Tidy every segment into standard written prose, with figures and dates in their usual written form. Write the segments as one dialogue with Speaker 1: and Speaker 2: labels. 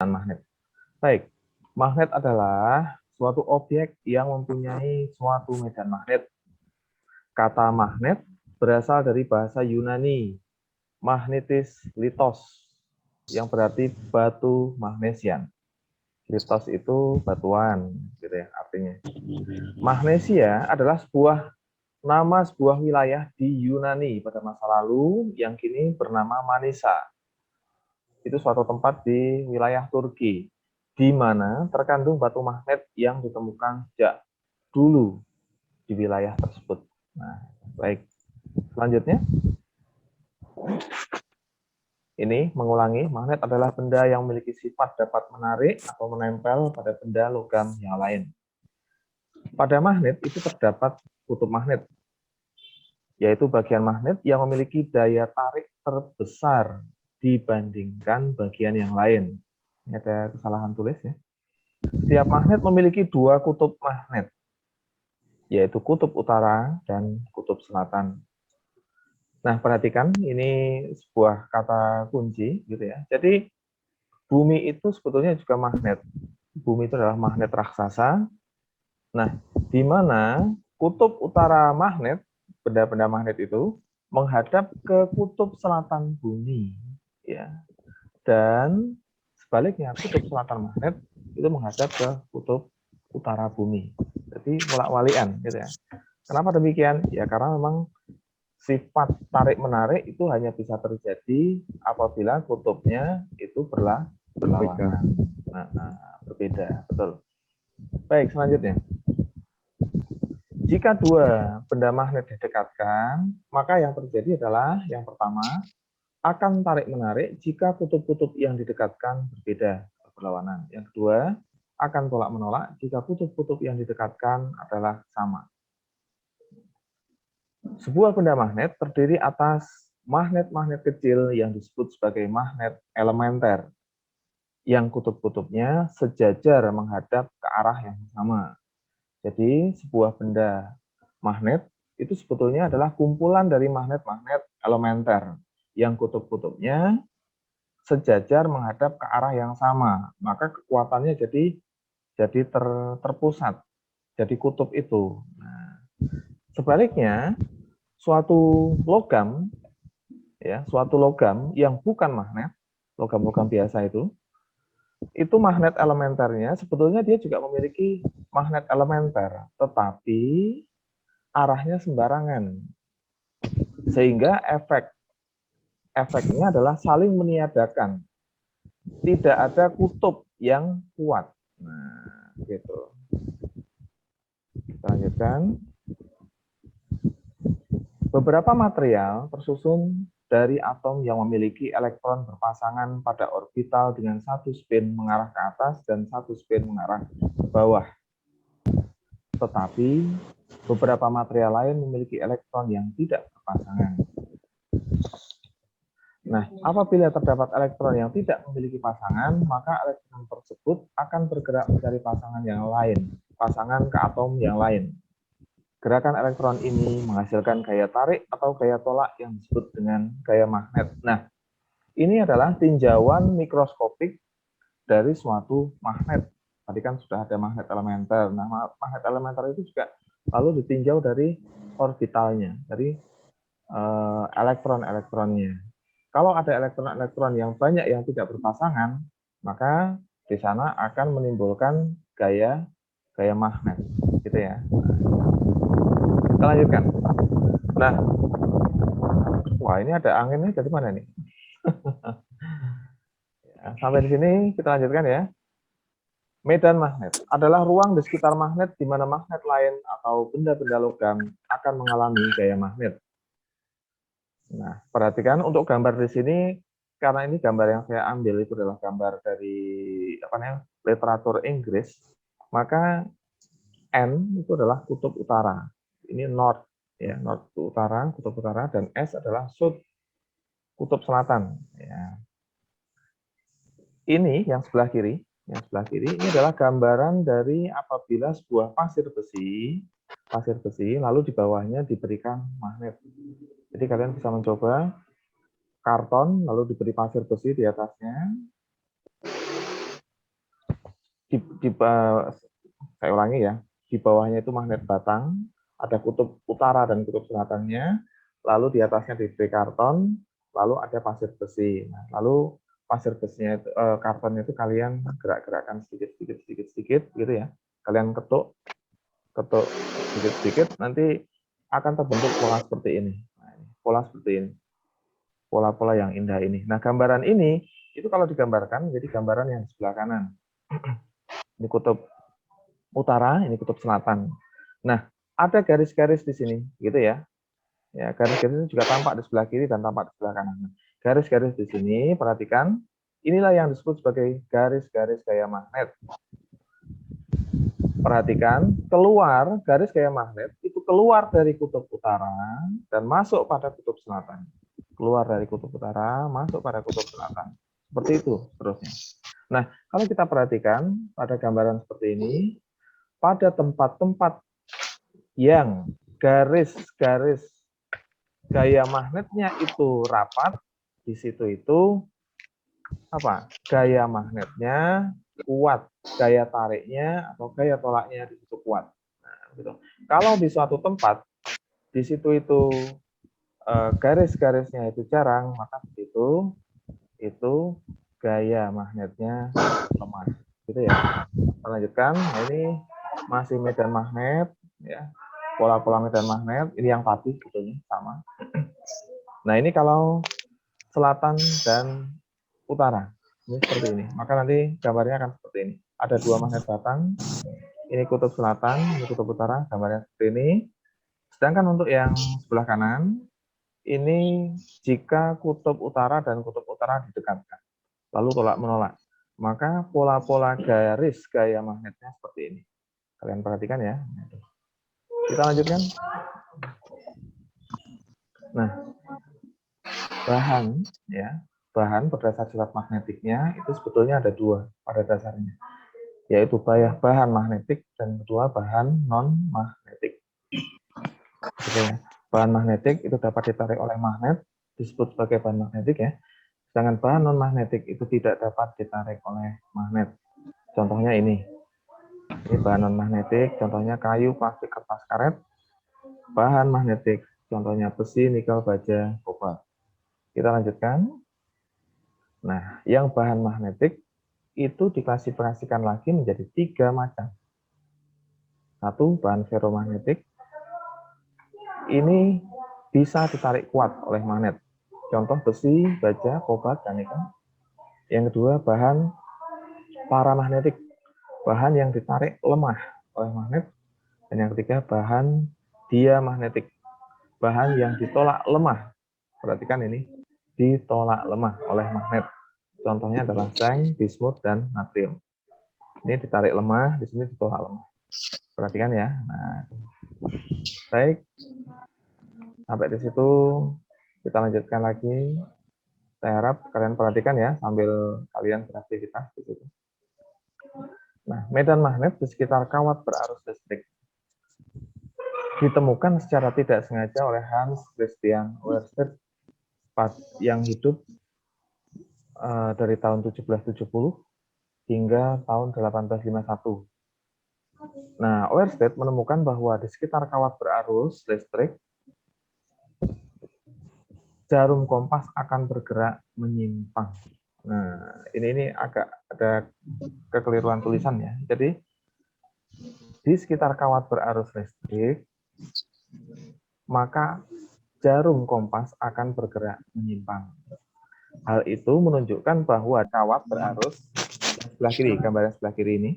Speaker 1: magnet. Baik, magnet adalah suatu objek yang mempunyai suatu medan magnet. Kata magnet berasal dari bahasa Yunani, magnetis litos, yang berarti batu magnesian. Litos itu batuan, gitu ya artinya. Magnesia adalah nama sebuah wilayah di Yunani pada masa lalu yang kini bernama Manisa. Itu suatu tempat di wilayah Turki, di mana terkandung batu magnet yang ditemukan sejak dulu di wilayah tersebut. Nah, baik. Selanjutnya, ini mengulangi, magnet adalah benda yang memiliki sifat dapat menarik atau menempel pada benda logam yang lain. Pada magnet itu terdapat kutub magnet, yaitu bagian magnet yang memiliki daya tarik terbesar dibandingkan bagian yang lain. Ini ada kesalahan tulis ya. Setiap magnet memiliki dua kutub magnet, yaitu kutub utara dan kutub selatan. Nah, perhatikan ini sebuah kata kunci gitu ya. Jadi bumi itu sebetulnya juga magnet. Bumi itu adalah magnet raksasa. Nah, di mana kutub utara magnet, benda-benda magnet itu menghadap ke kutub selatan bumi, ya. Dan sebaliknya kutub selatan magnet itu menghadap ke kutub utara bumi. Jadi bolak-balikan gitu ya. Kenapa demikian? Ya karena memang sifat tarik-menarik itu hanya bisa terjadi apabila kutubnya itu berlawanan. Berbeda, betul. Baik, selanjutnya. Jika dua benda magnet didekatkan, maka yang terjadi adalah yang pertama, akan tarik-menarik jika kutub-kutub yang didekatkan berbeda, berlawanan. Yang kedua, akan tolak-menolak jika kutub-kutub yang didekatkan adalah sama. Sebuah benda magnet terdiri atas magnet-magnet kecil yang disebut sebagai magnet elementer, yang kutub-kutubnya sejajar menghadap ke arah yang sama. Jadi, sebuah benda magnet itu sebetulnya adalah kumpulan dari magnet-magnet elementer, yang kutub-kutubnya sejajar menghadap ke arah yang sama. Maka kekuatannya jadi terpusat, jadi kutub itu. Nah, sebaliknya, suatu logam yang bukan magnet, logam-logam biasa itu magnet elementernya sebetulnya dia juga memiliki magnet elementer, tetapi arahnya sembarangan, sehingga efeknya adalah saling meniadakan, tidak ada kutub yang kuat. Nah, gitu. Kita lanjutkan. Beberapa material tersusun dari atom yang memiliki elektron berpasangan pada orbital dengan satu spin mengarah ke atas dan satu spin mengarah ke bawah. Tetapi beberapa material lain memiliki elektron yang tidak berpasangan. Nah, apabila terdapat elektron yang tidak memiliki pasangan, maka elektron tersebut akan bergerak mencari pasangan yang lain, pasangan ke atom yang lain. Gerakan elektron ini menghasilkan gaya tarik atau gaya tolak yang disebut dengan gaya magnet. Nah, ini adalah tinjauan mikroskopik dari suatu magnet. Tadi kan sudah ada magnet elementer. Nah, magnet elementer itu juga lalu ditinjau dari orbitalnya, dari elektron-elektronnya. Kalau ada elektron-elektron yang banyak yang tidak berpasangan, maka di sana akan menimbulkan gaya magnet, gitu ya. Kita lanjutkan. Nah, wah ini ada angin nih dari mana nih? Ya, sampai di sini kita lanjutkan ya. Medan magnet adalah ruang di sekitar magnet di mana magnet lain atau benda-benda logam akan mengalami gaya magnet. Nah, perhatikan untuk gambar di sini, karena ini gambar yang saya ambil itu adalah gambar dari literatur Inggris, maka N itu adalah kutub utara. Ini north, ya, north itu utara, kutub utara, dan S adalah south, kutub selatan. Ya. Ini yang sebelah kiri ini adalah gambaran dari apabila sebuah pasir besi lalu di bawahnya diberikan magnet. Jadi kalian bisa mencoba karton lalu diberi pasir besi di atasnya. saya ulangi ya, di bawahnya itu magnet batang, ada kutub utara dan kutub selatannya, lalu di atasnya diberi karton, lalu ada pasir besi. Nah, lalu pasir besinya itu, kartonnya itu kalian gerak-gerakkan sedikit gitu ya. Kalian ketuk sedikit-sedikit, nanti akan terbentuk pola seperti ini. Nah, pola seperti ini. Pola-pola yang indah ini. Nah, gambaran ini itu kalau digambarkan jadi gambaran yang di sebelah kanan. Ini kutub utara, ini kutub selatan. Nah, ada garis-garis di sini, gitu ya. Ya, garis-garis itu juga tampak di sebelah kiri dan tampak di sebelah kanan. Garis-garis di sini, perhatikan, inilah yang disebut sebagai garis-garis gaya magnet. Perhatikan, keluar garis gaya magnet itu keluar dari kutub utara dan masuk pada kutub selatan. Keluar dari kutub utara, masuk pada kutub selatan. Seperti itu seterusnya. Nah, kalau kita perhatikan pada gambaran seperti ini, pada tempat-tempat yang garis-garis gaya magnetnya itu rapat, di situ itu apa? Gaya magnetnya kuat, gaya tariknya atau gaya tolaknya di situ kuat. Nah, gitu. Kalau di suatu tempat di situ itu garis-garisnya itu jarang, maka itu gaya magnetnya lemah. Gitu ya. Lanjutkan. Nah, ini masih medan magnet, ya. Pola-pola medan magnet. Ini yang pati, sebetulnya sama. Nah, ini kalau selatan dan utara. Ini seperti ini. Maka nanti gambarnya akan seperti ini. Ada dua magnet batang. Ini kutub selatan, ini kutub utara. Gambarnya seperti ini. Sedangkan untuk yang sebelah kanan, ini jika kutub utara dan kutub utara didekatkan. Lalu tolak-menolak. Maka pola-pola garis gaya magnetnya seperti ini. Kalian perhatikan ya. Kita lanjutkan. Nah, bahan berdasar sifat magnetiknya itu sebetulnya ada dua pada dasarnya, yaitu bahan magnetik dan kedua bahan non magnetik. Oke, bahan magnetik itu dapat ditarik oleh magnet, disebut sebagai bahan magnetik ya. Sedangkan bahan non magnetik itu tidak dapat ditarik oleh magnet. Contohnya ini bahan non magnetik, contohnya kayu, plastik, kertas, karet. Bahan magnetik, contohnya besi, nikel, baja, kobalt. Kita lanjutkan. Nah, yang bahan magnetik itu diklasifikasikan lagi menjadi 3 macam. Satu, bahan ferromagnetik. Ini bisa ditarik kuat oleh magnet. Contoh besi, baja, kobalt, dan nikel. Yang kedua, bahan paramagnetik. Bahan yang ditarik lemah oleh magnet. Dan yang ketiga, bahan diamagnetik. Bahan yang ditolak lemah. Perhatikan ini, ditolak lemah oleh magnet. Contohnya adalah zinc, bismut, dan natrium. Ini ditarik lemah, di sini ditolak lemah. Perhatikan ya. Nah, baik. Sampai di situ kita lanjutkan lagi. Saya harap kalian perhatikan ya sambil kalian beraktivitas di situ. Nah, medan magnet di sekitar kawat berarus listrik ditemukan secara tidak sengaja oleh Hans Christian Ørsted yang hidup dari tahun 1770 hingga tahun 1851. Nah, Ørsted menemukan bahwa di sekitar kawat berarus listrik jarum kompas akan bergerak menyimpang. Nah, ini agak ada kekeliruan tulisan ya. Jadi di sekitar kawat berarus listrik, maka jarum kompas akan bergerak menyimpang. Hal itu menunjukkan bahwa kawat berarus sebelah kiri, gambaran sebelah kiri ini,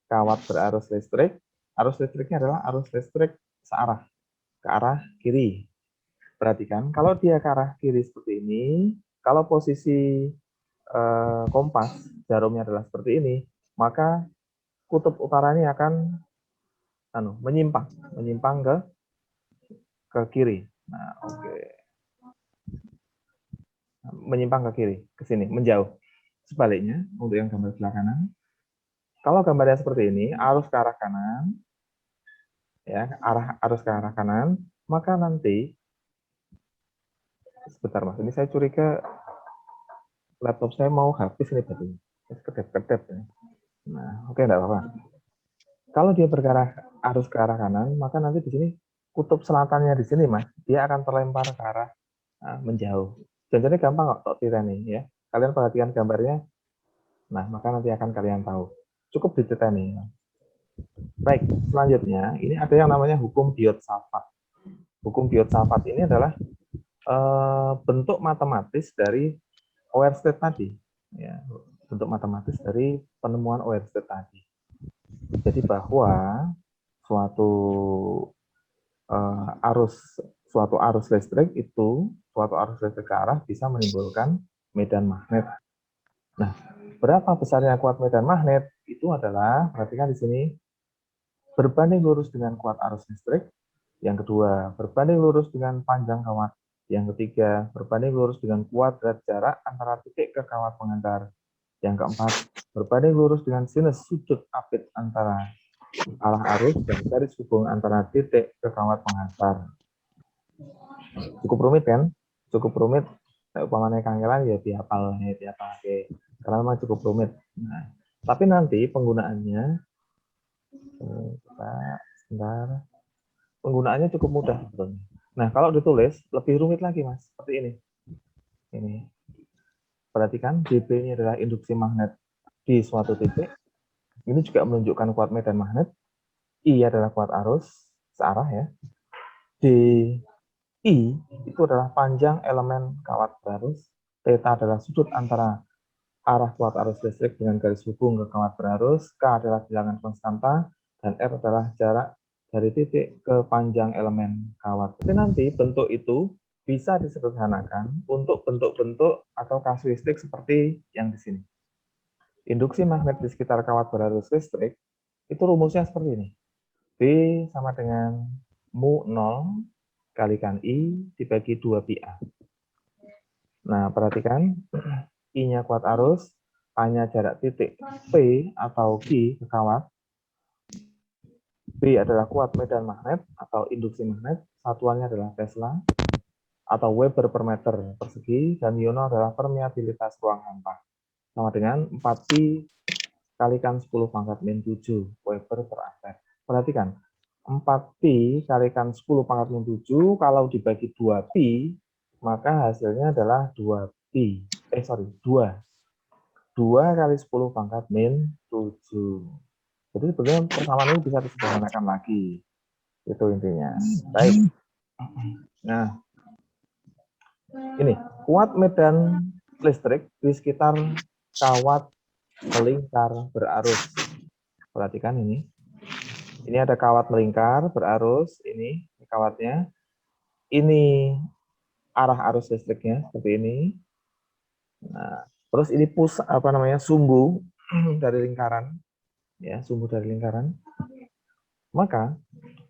Speaker 1: kawat berarus listrik, arus listriknya adalah arus listrik searah, ke arah kiri. Perhatikan, kalau dia ke arah kiri seperti ini, kalau posisi kompas jarumnya adalah seperti ini, maka kutub utara ini akan menyimpang ke kiri. Nah, oke. Menyimpang ke kiri, ke sini, menjauh. Sebaliknya, untuk yang gambar sebelah kanan, kalau gambarnya seperti ini, arus ke arah kanan, ya, arus ke arah kanan, maka nanti, sebentar mas, ini saya curiga laptop saya mau habis ini baterainya. Kedap-kedap ya. Nah, oke, enggak apa-apa. Kalau dia arus ke arah kanan, maka nanti di sini kutub selatannya di sini, Mas, dia akan terlempar ke arah menjauh. Contohnya gampang kok, Tok Tireni ya. Kalian perhatikan gambarnya, nah maka nanti akan kalian tahu. Cukup dititeni. Baik, selanjutnya ini ada yang namanya hukum Biot-Savart. Hukum Biot-Savart ini adalah bentuk matematis dari Oersted tadi. Ya, bentuk matematis dari penemuan Oersted tadi. Jadi bahwa suatu arus listrik ke arah bisa menimbulkan medan magnet. Nah, berapa besarnya kuat medan magnet? Itu adalah, perhatikan di sini, berbanding lurus dengan kuat arus listrik. Yang kedua, berbanding lurus dengan panjang kawat. Yang ketiga, berbanding lurus dengan kuadrat jarak antara titik ke kawat pengantar. Yang keempat, berbanding lurus dengan sinus sudut apit antara arah arus dan garis hubung antara titik ke kawat pengantar. Cukup rumit kan? Cukup rumit. Umpamanya kangelan ya dihafal karena memang cukup rumit. Nah, tapi nanti penggunaannya penggunaannya cukup mudah sebetulnya. Nah, kalau ditulis lebih rumit lagi, Mas. Seperti ini. Ini. Perhatikan, dB ini adalah induksi magnet di suatu titik. Ini juga menunjukkan kuat medan magnet. I adalah kuat arus searah ya. DI itu adalah panjang elemen kawat berarus. Theta adalah sudut antara arah kuat arus listrik dengan garis hubung ke kawat berarus. K adalah bilangan konstanta. Dan R adalah jarak dari titik ke panjang elemen kawat. Jadi nanti bentuk itu bisa disederhanakan untuk bentuk-bentuk atau kasuistik seperti yang di sini. Induksi magnet di sekitar kawat berarus listrik itu rumusnya seperti ini. B sama dengan mu 0 kalikan I dibagi 2 pi A. Nah, perhatikan, I-nya kuat arus, A-nya jarak titik P atau Q ke kawat, B adalah kuat medan magnet atau induksi magnet, satuannya adalah Tesla atau Weber per meter persegi, dan iono adalah permeabilitas ruang hampa. Sama dengan 4pi kalikan 10 pangkat min 7 Weber per ampere. Perhatikan, 4pi kalikan 10 pangkat min 7, kalau dibagi 2pi, maka hasilnya adalah 2pi. 2 kali 10 pangkat min 7. Jadi sebenarnya persamaan ini bisa disederhanakan lagi. Itu intinya. Baik. Nah, ini kuat medan listrik di sekitar kawat melingkar berarus. Perhatikan ini. Ini ada kawat melingkar berarus, ini kawatnya. Ini arah arus listriknya seperti ini. Nah, terus ini sumbu dari lingkaran. Ya, sumbu dari lingkaran. Maka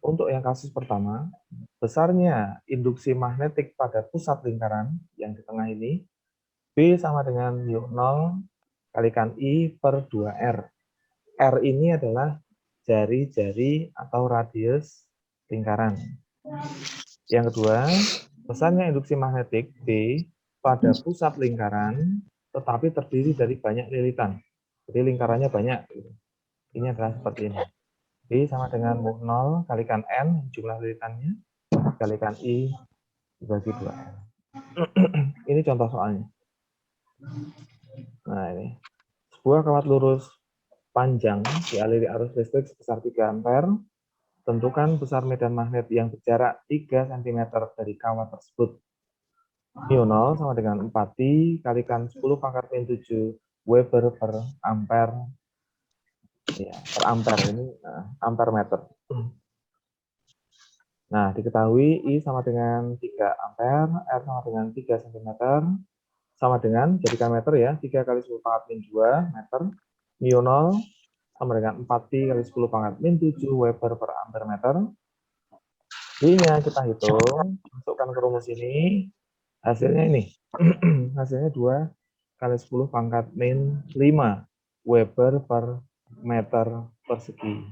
Speaker 1: untuk yang kasus pertama, besarnya induksi magnetik pada pusat lingkaran yang di tengah ini, B sama dengan mu 0 kalikan I per 2R. R ini adalah jari-jari atau radius lingkaran. Yang kedua, besarnya induksi magnetik B pada pusat lingkaran, tetapi terdiri dari banyak lilitan. Jadi lingkarannya banyak. Ini adalah seperti ini. B sama dengan mu 0 kalikan N, jumlah lilitannya, kalikan I dibagi 2. Ini contoh soalnya. Nah, ini. Sebuah kawat lurus panjang dialiri arus listrik sebesar 3 ampere. Tentukan besar medan magnet yang berjarak 3 cm dari kawat tersebut. Mu 0 sama dengan 4pi kalikan 10 pangkat min 7 Weber per ampere. Ya, per ampere ini ampere meter. Nah, diketahui I sama dengan 3 ampere, R sama dengan 3 cm, sama dengan, jadikan meter ya, 3 kali 10 pangkat min 2 meter, mu 0 sama dengan 4pi kali 10 pangkat min 7 Weber per ampere meter. I-nya kita hitung, masukkan ke rumus ini, hasilnya ini, hasilnya 2 kali 10 pangkat min 5 Weber per meter persegi.